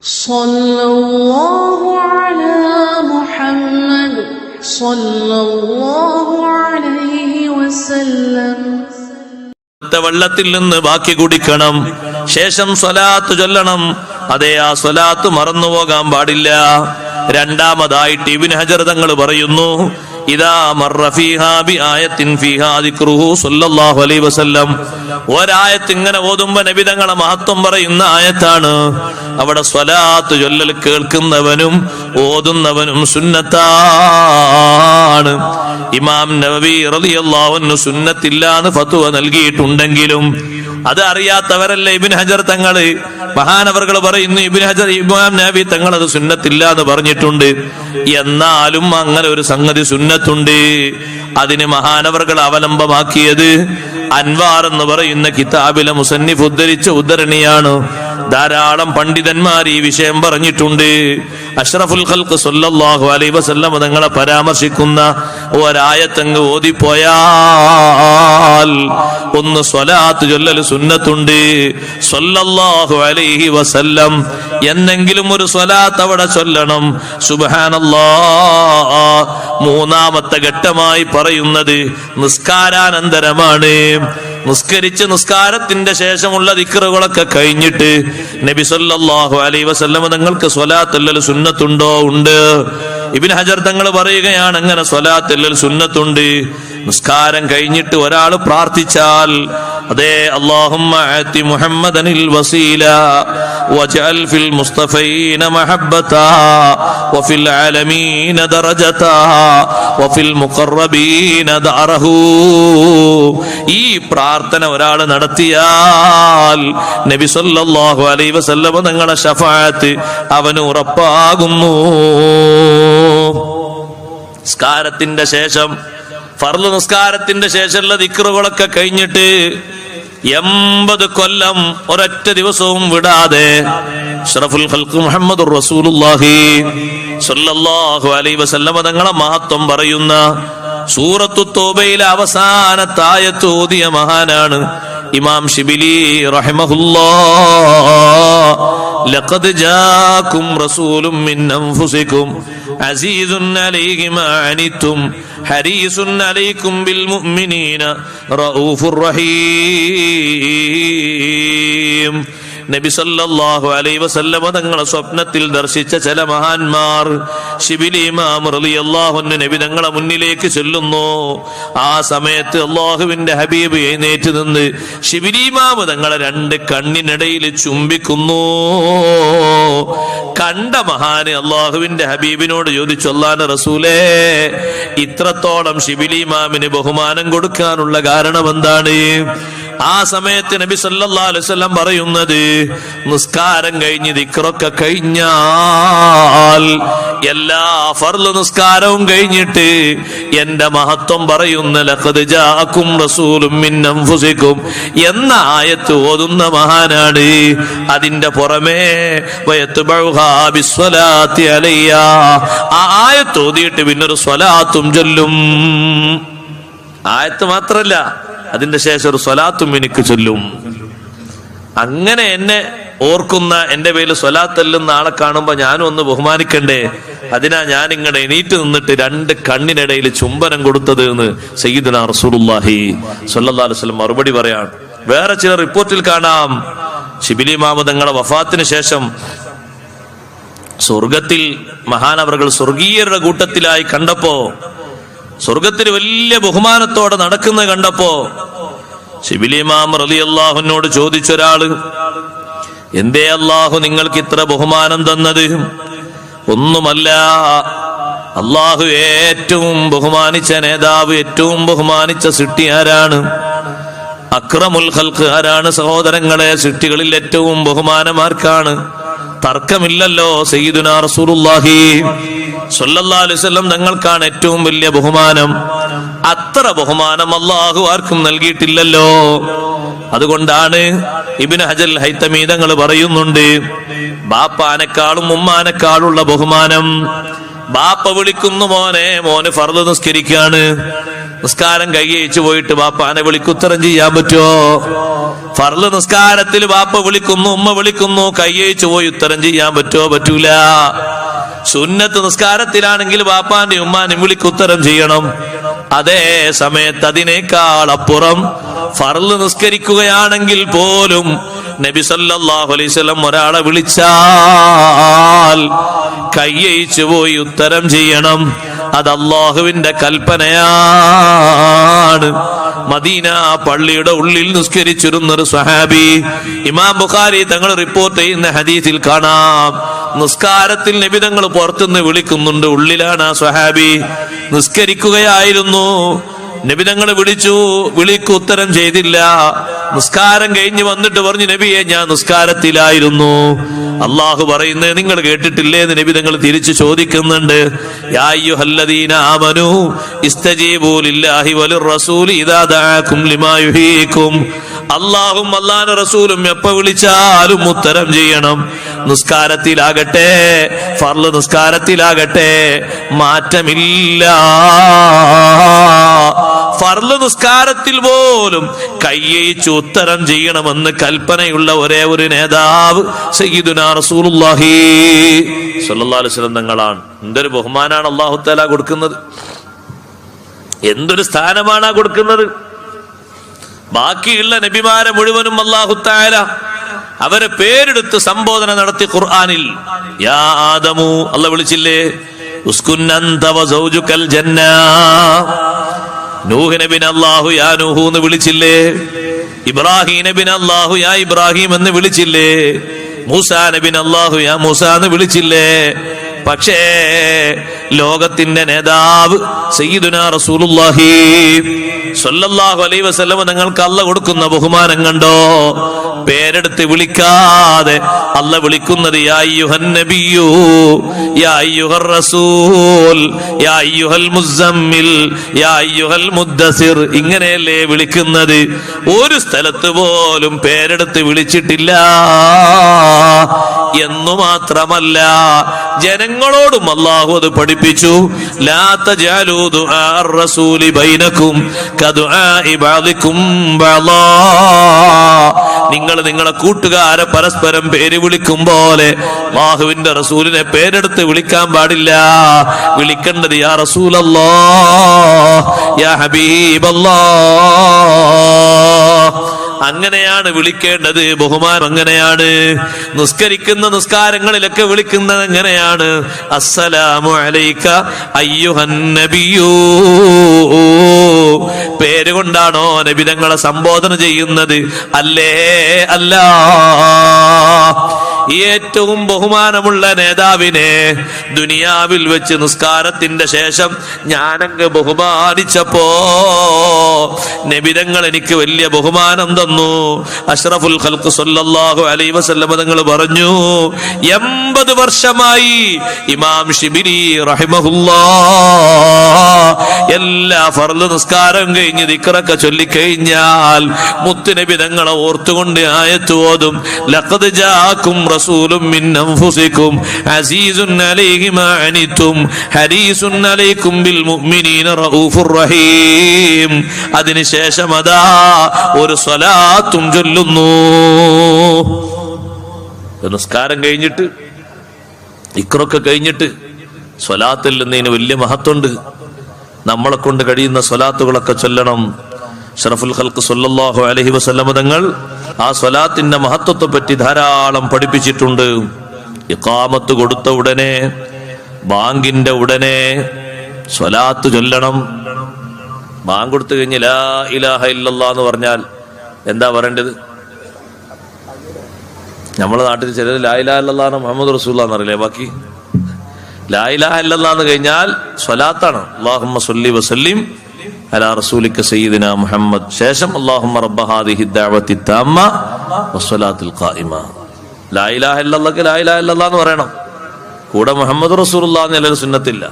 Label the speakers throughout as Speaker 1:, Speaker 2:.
Speaker 1: സല്ലല്ലാഹു അലാ മുഹമ്മദ് സല്ലല്ലാഹു അലൈഹി വസല്ലം.
Speaker 2: വെള്ളത്തിൽ നിന്ന് ബാക്കി കുടിക്കണം, ശേഷം സ്വലാത്ത് ചൊല്ലണം. അതേ, ആ സ്വലാത്ത് മറന്നുപോകാൻ പാടില്ല. രണ്ടാമതായിട്ട് ഇബ്നു ഹജർ തങ്ങൾ പറയുന്നു, ഇദാ മർറ ഫീഹാ ബിആയത്തിൻ ഫീഹാ ദിക്റുഹു സ്വല്ലല്ലാഹു അലൈഹി വസല്ലം. ഒരായത്ത് ഇങ്ങനെ ഓതുമ്പോ നബി തങ്ങളെ മഹത്വം പറയുന്ന ആയത്താണ്. അവിടെ സ്വലാത്ത് ചൊല്ലൽ കേൾക്കുന്നവനും ഓതുന്നവനും സുന്നത്താണ്. ഇമാം നവവി റളിയല്ലാഹു അൻഹു സുന്നത്തില്ലാന്ന് ഫത്വ നൽകിയിട്ടുണ്ടെങ്കിലും അത് അറിയാത്തവരല്ലേ ഇബ്നു ഹജർ തങ്ങള്. മഹാനവർകൾ പറയുന്നു, ഇമാം നവവി തങ്ങൾ അത് സുന്നത്തില്ല എന്ന് പറഞ്ഞിട്ടുണ്ട്. എന്നാലും അങ്ങനെ ഒരു സംഗതി സുന്നത്തുണ്ട്. അതിന് മഹാനവർകൾ അവലംബമാക്കിയത് അൻവാർ എന്ന് പറയുന്ന കിതാബിലെ മുസന്നിഫ് ഉദ്ധരിച്ച ഉദ്ധരണിയാണ്. ധാരാളം പണ്ഡിതന്മാർ ഈ വിഷയം പറഞ്ഞിട്ടുണ്ട്. അഷ്റഫുൽ ഖൽഖ് സല്ലല്ലാഹു അലൈഹി വസല്ലം തങ്ങളെ പരാമർശിക്കുന്ന ഒരായത്തങ്ങ് ഓതിപ്പോയാൽ ഒന്ന് സ്വലാത്ത് ചൊല്ലൽ സുന്നത്തുണ്ട്. സല്ലല്ലാഹു അലൈഹി വസല്ലം എന്നെങ്കിലും ഒരു സ്വലാത്ത് അവിടെ ചൊല്ലണം. സുബ്ഹാനല്ലാഹ് മൂന്നാമത്തെ ഘട്ടമായി പറയുന്നത് നിസ്കാരാനന്തരമാണ്. നിസ്കരിച്ച് നിസ്കാരത്തിന്റെ ശേഷമുള്ള ദിക്റുകളൊക്കെ കഴിഞ്ഞിട്ട് നബി സല്ലല്ലാഹു അലൈഹി വസല്ലം തങ്ങൾക്ക് സ്വലാത്തുൽ സുന്നത്തുണ്ടോ? ഉണ്ട്. ഇബ്നു ഹജർ തങ്ങൾ പറയുകയാണ്, അങ്ങനെ സ്വലാത്തുൽ സുന്നത്തുണ്ട്. നിസ്കാരം കഴിഞ്ഞിട്ട് ഒരാൾ പ്രാർത്ഥിച്ചാൽ, അതേ, അല്ലാഹുമ്മ ആതി മുഹമ്മദനിൽ വസീല വജഅൽ ഫിൽ മുസ്തഫീന മഹബ്ബതാ വഫിൽ ആലമീന ദറജതാ വഫിൽ മുഖറബീന ദറഹു. ഈ പ്രാർത്ഥന ഒരാൾ നടത്തിയാൽ നബി സല്ലല്ലാഹു അലൈഹി വസല്ലം തങ്ങളുടെ ശഫാഅത്ത് അവന് ഉറപ്പാകുന്നു. നിസ്കാരത്തിന്റെ ശേഷം, ഫർള് നിസ്കാരത്തിന്റെ ശേഷമുള്ള ദിക്റുകളൊക്കെ കഴിഞ്ഞിട്ട് 80 കൊല്ലം ഒരൊറ്റ ദിവസവും വിടാതെ അഷ്റഫുൽ ഖൽഖ് മുഹമ്മദുർ റസൂലുള്ളാഹി സ്വല്ലല്ലാഹു അലൈഹി വസല്ലം തങ്ങളെ മഹത്വം പറയുന്ന സൂറത്തു തൗബയിലെ അവസാനത്തെ ആയത്ത് ഓതിയ മഹാനാണ് ഇമാം ശിബിലി റഹിമഹുല്ലാഹ്. ലഖദ് ജാഅകും റസൂലും മിൻ അൻഫുസികും അസീസുൻ അലൈഹി മാ അനിതും ഹരീസുൻ അലൈക്കും ബിൽ മുഅ്മിനീന റഊഫുർ റഹീം. നബി സല്ലല്ലാഹു അലൈഹി വസല്ലം തങ്ങളെ സ്വപ്നത്തിൽ ദർശിച്ച ചില മഹാന്മാർ ശിബിലി ഇമാം റളിയല്ലാഹു അൻഹു നബി തങ്ങളെ മുന്നിലേക്ക് ചെല്ലുന്നു. ആ സമയത്ത് അല്ലാഹുവിന്റെ ഹബീബ് എഴുന്നേറ്റ് നിന്ന് ശിബിലി ഇമാം തങ്ങളെ രണ്ട് കണ്ണിനിടയിൽ ചുംബിക്കുന്നു. കണ്ട മഹാന് അല്ലാഹുവിന്റെ ഹബീബിനോട് ചോദിച്ചു, അല്ലാഹുവിന്റെ റസൂലേ, ഇത്രത്തോളം ശിബിലി ഇമാമിന് ബഹുമാനം കൊടുക്കാനുള്ള കാരണം എന്താണ്? ആ സമയത്ത് നബി സല്ലല്ലാഹു അലൈഹി വസല്ലം പറയുന്നത്, നിസ്കാരം കഴിഞ്ഞ് ദിക്റൊക്കെ കഴിഞ്ഞാൽ, എല്ലാ ഫർള് നിസ്കാരവും കഴിഞ്ഞിട്ട് എന്റെ മഹത്വം പറയുന്ന ലഖദ് ജാഅകും റസൂലും മിൻ അൻഫുസികും എന്ന ആയത്ത് ഓതുന്ന മഹാനാണ്. അതിന്റെ പുറമേ വയത്ബഉഹാ ബിസ്സലാത്തി അലയ്യ, ആ ആയത്ത് ഓതിയിട്ട് പിന്നൊരു സ്വലാത്തും ചൊല്ലും. ആയത്ത് മാത്രല്ല, അതിന്റെ ശേഷം ഒരു സ്വലാത്തും എനിക്ക് ചൊല്ലും. അങ്ങനെ എന്നെ ഓർക്കുന്ന, എന്റെ പേരിൽ സ്വലാത്തല്ലുന്ന ആളെ കാണുമ്പോ ഞാനും ഒന്ന് ബഹുമാനിക്കണ്ടേ? അതിനാ ഞാൻ ഇങ്ങനെ എണീറ്റ് നിന്നിട്ട് രണ്ട് കണ്ണിനിടയിൽ ചുംബനം കൊടുത്തത് എന്ന് സയ്യിദുനാ റസൂലുള്ളാഹി സ്വല്ലല്ലാഹു അലൈഹി വസല്ലം മറുപടി പറയാണ്. വേറെ ചില റിപ്പോർട്ടിൽ കാണാം, ശിബിലി ഇമാം തങ്ങളുടെ വഫാത്തിന് ശേഷം സ്വർഗത്തിൽ മഹാനവറുകൾ സ്വർഗീയരുടെ കൂട്ടത്തിലായി കണ്ടപ്പോ, സ്വർഗത്തിൽ വലിയ ബഹുമാനത്തോടെ നടക്കുന്ന കണ്ടപ്പോ ശിബിലി ഇമാം റളിയല്ലാഹു അൻഹുവോട് ചോദിച്ചൊരാള്, എന്തേ അല്ലാഹു നിങ്ങൾക്ക് ഇത്ര ബഹുമാനം തന്നത്? ഒന്നുമല്ല, അല്ലാഹു ഏറ്റവും ബഹുമാനിച്ച നേതാവ്, ഏറ്റവും ബഹുമാനിച്ച സൃഷ്ടി ആരാണ്? അക്രമുൽ ഖൽഖ് ആരാണ്? സഹോദരങ്ങളെ, സൃഷ്ടികളിൽ ഏറ്റവും ബഹുമാനമാർക്കാണ്? തർക്കമില്ലല്ലോ, സയ്യിദുനാ റസൂലുള്ളാഹി സ്വല്ലല്ലാഹു അലൈഹി വസല്ലം തങ്ങൾക്കാണ് ഏറ്റവും വലിയ ബഹുമാനം. അത്ര ബഹുമാനം അല്ലാഹു ആർക്കും നൽകിയിട്ടില്ലല്ലോ. അതുകൊണ്ടാണ് ഇബ്നു ഹജർ ഹൈതമി തങ്ങൾ പറയുന്നുണ്ട്, ബാപ്പാനേക്കാളും ഉമ്മാനേക്കാളുള്ള ബഹുമാനം. ബാപ്പ വിളിക്കുന്നു, മോനെ, മോന് ഫർള് നിസ്കരിക്കാണ്. നിസ്കാരം കൈയച്ചു പോയിട്ട് ബാപ്പാനെ വിളിക്കുത്തരം ചെയ്യാൻ പറ്റുമോ? ഫർള് നിസ്കാരത്തിൽ ബാപ്പ വിളിക്കുന്നു, ഉമ്മ വിളിക്കുന്നു, കൈയച്ചു പോയി ഉത്തരം ചെയ്യാൻ പറ്റുമോ? പറ്റൂല. സുന്നത്ത് നിസ്കാരത്തിലാണെങ്കിൽ ബാപ്പാന്റെ ഉമ്മാനും വിളിക്കുത്തരം ചെയ്യണം. അതേ സമയത്ത് അതിനേക്കാൾ അപ്പുറം ഫർള് നിസ്കരിക്കുകയാണെങ്കിൽ പോലും നബി സല്ലല്ലാഹു അലൈഹി വസല്ലം ഒരാളെ വിളിച്ചാൽ കൈയച്ചു പോയി ഉത്തരം ചെയ്യണം. അത് അല്ലാഹുവിന്റെ കൽപ്പനയാണ്. മദീന പള്ളിയുടെ ഉള്ളിൽ നിസ്കരിച്ചിരുന്നൊരു സ്വഹാബി, ഇമാം ബുഖാരി തങ്ങൾ റിപ്പോർട്ട് ചെയ്യുന്ന ഹദീസിൽ കാണാം, നിസ്കാരത്തിൽ നബി തങ്ങൾ പുറത്തുനിന്ന് വിളിക്കുന്നുണ്ട്, ഉള്ളിലാണ് ആ സ്വഹാബി. നിസ്കരിക്കുകയായിരുന്നു, നബി തങ്ങൾ വിളിച്ചു, വിളിക്ക് ഉത്തരം ചെയ്തില്ല. നിസ്കാരം കഴിഞ്ഞ് വന്നിട്ട് പറഞ്ഞു, നബിയെ ഞാൻ നിസ്കാരത്തിലായിരുന്നു. അള്ളാഹു പറയുന്നത് നിങ്ങൾ കേട്ടിട്ടില്ലേ എന്ന് നബി തങ്ങൾ തിരിച്ചു ചോദിക്കുന്നുണ്ട്. യാ അയ്യുഹല്ലദീന ആമനൂ ഇസ്തജീബൂ ലില്ലാഹി വലിർറസൂലി ഇദാ ദഅാകും ലിമാ യുഹീകും. അള്ളാഹും അള്ളാഹുവിന്റെ റസൂലും എപ്പോ വിളിച്ചാലും ഉത്തരം ചെയ്യണം. നിസ്കാരത്തിലാകട്ടെ, ഫർള് നിസ്കാരത്തിലാകട്ടെ, മാറ്റമില്ല. ഫർള് നിസ്കാരത്തിൽ പോലും കയ്യയിച്ച് ഉത്തരം ചെയ്യണമെന്ന് കൽപ്പനയുള്ള ഒരേ ഒരു നേതാവ് സയ്യിദുനാ റസൂലുള്ളാഹി സ്വല്ലല്ലാഹു അലൈഹി വസല്ലം തങ്ങളാണ്. എന്തൊരു ബഹുമാനാണ് അല്ലാഹു തആല കൊടുക്കുന്നത്, എന്തൊരു സ്ഥാനമാണ് കൊടുക്കുന്നത്. ബാക്കിയുള്ള നബിമാരെ മുഴുവനും അല്ലാഹു തആല അവരെ പേരെടുത്ത് സംബോധന നടത്തി ഖുർആനിൽ. യാ ആദമു അല്ലാഹു വിളിച്ചില്ലേ, ഉസ്കുൻ അൻത വസൗജുകൽ ജന്ന. നൂഹ് നബിനെ അല്ലാഹു യാ നൂഹു എന്ന് വിളിച്ചില്ലേ? ഇബ്രാഹിം നബിനെ അല്ലാഹു യാ ഇബ്രാഹിം എന്ന് വിളിച്ചില്ലേ? മൂസാ നബിനെ അല്ലാഹു യാ മൂസ എന്ന് വിളിച്ചില്ലേ? പക്ഷേ ലോകത്തിന്റെ നേതാവ് സയ്യിദുനാ റസൂലുള്ളാഹി സ്വല്ലല്ലാഹു അലൈഹി വസല്ലം നിങ്ങൾക്ക് അല്ലാഹു കൊടുക്കുന്ന ബഹുമാനം കണ്ടോ? പേരെടുത്ത് വിളിക്കാതെ അല്ലാഹു വിളിക്കുന്നത് യാ അയ്യുഹൻ നബിയ്യു, യാ അയ്യുഹർ റസൂൽ, യാ അയ്യുഹൽ മുസമ്മിൽ, യാ അയ്യുഹൽ മുദ്ദസിർ. ഇങ്ങനെയല്ലേ വിളിക്കുന്നത്. ഒരു സ്ഥലത്ത് പോലും പേരെടുത്ത് വിളിച്ചിട്ടില്ല. എന്നു മാത്രമല്ല, ജനങ്ങളോടും അല്ലാഹു അത് പഠിപ്പിച്ചു. ലാ തജഅലൂ ദുആ അർ-റസൂലി ബൈനകും കദുആഇ ബഅദികും ബഅദാ. നിങ്ങൾ നിങ്ങളെ കൂട്ടുകാരെ പരസ്പരം പേര് വിളിക്കും പോലെ അല്ലാഹുവിന്റെ റസൂലിനെ പേരെടുത്ത് വിളിക്കാൻ പാടില്ല. വിളിക്കേണ്ടത് യാ റസൂലല്ലാഹ്, യാ ഹബീബല്ലാഹ്. അങ്ങനെയാണ് വിളിക്കേണ്ടത്. ബഹുമാനം അങ്ങനെയാണ്. നിസ്കരിക്കുന്ന നിസ്കാരങ്ങളിലൊക്കെ വിളിക്കുന്നത് എങ്ങനെയാണ്? അസ്സലാമു അലൈക അയ്യുഹൻ നബിയൂ. പേരുകൊണ്ടാണോ നബി തങ്ങളെ സംബോധന ചെയ്യുന്നത്? അല്ലേ അല്ല. ഏറ്റവും ബഹുമാനമുള്ള നേതാവിനെ ദുനിയാവിൽ വെച്ച് നിസ്കാരത്തിന്റെ ശേഷം ഞാനങ്ങ് ബഹുമാനിച്ചപ്പോ നബിതങ്ങൾ എനിക്ക് വലിയ ബഹുമാനം തന്നു. അഷ്റഫുൽ ഖൽഖ് സല്ലല്ലാഹു അലൈഹി വസല്ലം തങ്ങൾ പറഞ്ഞു, 80 വർഷമായി ഇമാം ശിബിലി റഹിമഹുല്ലാഹ് എല്ലാ ഫർള് നിസ്കാരം കഴിഞ്ഞ് ദിക്റൊക്കെ ചൊല്ലിക്കഴിഞ്ഞാൽ മുത്തുനബി തങ്ങളെ ഓർത്തുകൊണ്ട് ആയത്ത് ഓതും. ലഖദ് ജാഅകും റസൂലും മിൻ അൻഫുസികും അസീസുൻ അലൈഹി മാ അനിതും ഹരീസുൻ അലൈക്കും ബിൽ മുഅ്മിനീന റഊഫുർ റഹീം. അതിനുശേഷം അതാ ഒരു സ്വലാത്തും ചൊല്ലുന്നു. നിസ്കാരം കഴിഞ്ഞിട്ട് ദിക്റൊക്കെ കഴിഞ്ഞിട്ട് സ്വലാത്തിൽ നിന്നതിന് വലിയ മഹത്വമുണ്ട്. നമ്മളെ കൊണ്ട് കഴിയുന്ന സ്വലാത്തുകളൊക്കെ ചൊല്ലണം. അഷ്റഫുൽ ഖൽഖ് സല്ലല്ലാഹു അലൈഹി വസല്ലം തങ്ങൾ ആ സ്വലാത്തിന്റെ മഹത്വത്തെ പറ്റി ധാരാളം പഠിപ്പിച്ചിട്ടുണ്ട്. ഇഖാമത്ത് കൊടുത്ത ഉടനെ, ബാങ്കിന്റെ ഉടനെ സ്വലാത്ത് ചൊല്ലണം. ബാങ്ക് കൊടുത്തു കഴിഞ്ഞ് ലാ ഇലാഹ ഇല്ലല്ലാഹ് എന്ന് പറഞ്ഞാൽ എന്താ പറയേണ്ടത്? നമ്മളെ നാട്ടിൽ ചിലർ ലാ ഇലാഹ ഇല്ലല്ലാഹ് മുഹമ്മദ് റസൂലുള്ളാഹ് എന്നറിയില്ലേ? ബാക്കി ലാ ഇലാഹ ഇല്ലല്ലാഹ് എന്ന് കഴിഞ്ഞാൽ സ്വലാത്താണ്. അല്ലാഹുമ്മ സ്വല്ലി വസല്ലിം അലാ റസൂലിക സയ്യിദിന മുഹമ്മദ്. ശേഷം അല്ലാഹുമ്മ റബ്ബ ഹാദിഹി ദഅവതി തമ്മ വസ്സലാത്തുൽ ഖായിമ. ലാ ഇലാഹ ഇല്ലല്ലാഹ് ലാ ഇലാഹ ഇല്ലല്ലാഹ് എന്ന് പറയണം. കൂടെ മുഹമ്മദ് റസൂലുള്ളാഹ് എന്നല്ല സുന്നത്തില്ല.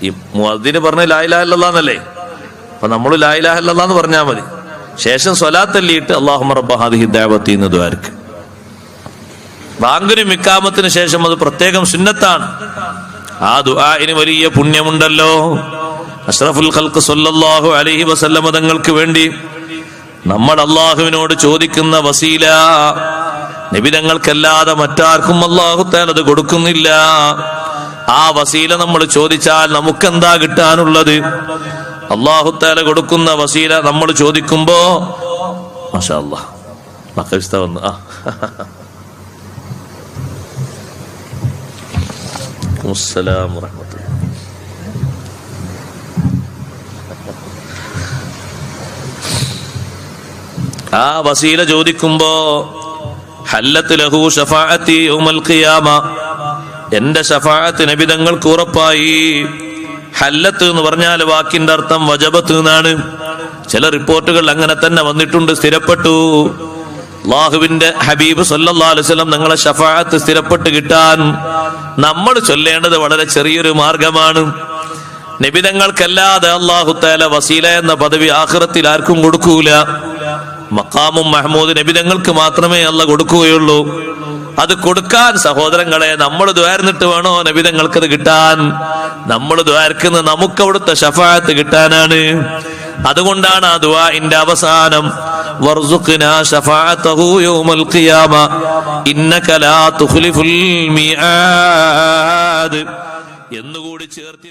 Speaker 2: ഈ മുഅദ്ദിന് പറഞ്ഞ ലാ ഇലാഹ ഇല്ലല്ലാഹ് എന്നല്ലേ? അപ്പൊ നമ്മൾ ലാ ഇലാഹ ഇല്ലല്ലാഹ് എന്ന് പറഞ്ഞാൽ മതി. ശേഷം സ്വലാത്ത് ചൊല്ലിയിട്ട് അല്ലാഹുമ്മ റബ്ബ ഹാദിഹി ദഅവതി എന്ന് ദുആർക്ക്. ബാങ്കിനും ഇഖാമത്തിന് ശേഷം അത് പ്രത്യേകം സുന്നത്താണ്. ആ ദുആഇന് വലിയ പുണ്യമുണ്ടല്ലോ. അഷ്റഫുൽ ഖൽഖ് സ്വല്ലല്ലാഹു അലൈഹി വസല്ലമ തങ്ങൾക്ക് വേണ്ടി നമ്മൾ അള്ളാഹുവിനോട് ചോദിക്കുന്ന വസീല നബി തങ്ങൾക്കല്ലാതെ മറ്റാർക്കും അല്ലാഹു തആല അത് കൊടുക്കുന്നില്ല. ആ വസീല നമ്മൾ ചോദിച്ചാൽ നമുക്കെന്താ കിട്ടാനുള്ളത്? അല്ലാഹു തആല കൊടുക്കുന്ന വസീല നമ്മൾ ചോദിക്കുമ്പോ മാഷാ അല്ലാഹ് മക്കളിസ്ത വന്നു. അസ്സലാമു അലൈക്കും. ആ വസീല ചോദിക്കുമ്പോ ഹല്ലത്ത് ലഹു ശഫാഅത്തി യൗമൽ ഖിയാമ, എന്റെ ശഫാഅത്ത് നബി തങ്ങൾക്ക് ഉറപ്പായി. ഹല്ലത്ത് എന്ന് പറഞ്ഞാൽ വാക്കിന്റെ അർത്ഥം വജബത്ത് എന്നാണ്. ചില റിപ്പോർട്ടുകൾ അങ്ങനെ തന്നെ വന്നിട്ടുണ്ട്, സ്ഥിരപ്പെട്ടു. അല്ലാഹുവിന്റെ ഹബീബ് സല്ലല്ലാഹു അലൈഹി വസല്ലം നിങ്ങളെ ശഫാഅത്ത് സ്ഥിരപ്പെട്ട് കിട്ടാൻ നമ്മൾ ചൊല്ലേണ്ടത് വളരെ ചെറിയൊരു മാർഗമാണ്. നബി തങ്ങൾക്കല്ലാതെ അല്ലാഹു തആല വസീല എന്ന പദവി ആഖിറത്തിൽ ആർക്കും കൊടുക്കൂല. മഖാമും മഹ്മൂദ് നബി തങ്ങൾക്ക് മാത്രമേ അല്ലാഹു കൊടുക്കുകയുള്ളൂ. അത് കൊടുക്കാൻ സഹോദരങ്ങളെ നമ്മൾ ദുആർന്നിട്ട് വേണോ നബി തങ്ങൾക്കത് കിട്ടാൻ? നമ്മൾ ദുആർക്കുന്നത് നമുക്ക് അവിടുത്തെ ശഫാഅത്ത് കിട്ടാനാണ്. അതുകൊണ്ടാണ് ആ ദുആഇന്റെ അവസാനം വർസുഖ്നാ ശഫാഅതഹു യൗമൽ ഖിയാമ ഇന്നക ലാ തുഖ്ലിഫുൽ മിആദ് എന്നുകൂടി ചേർത്തി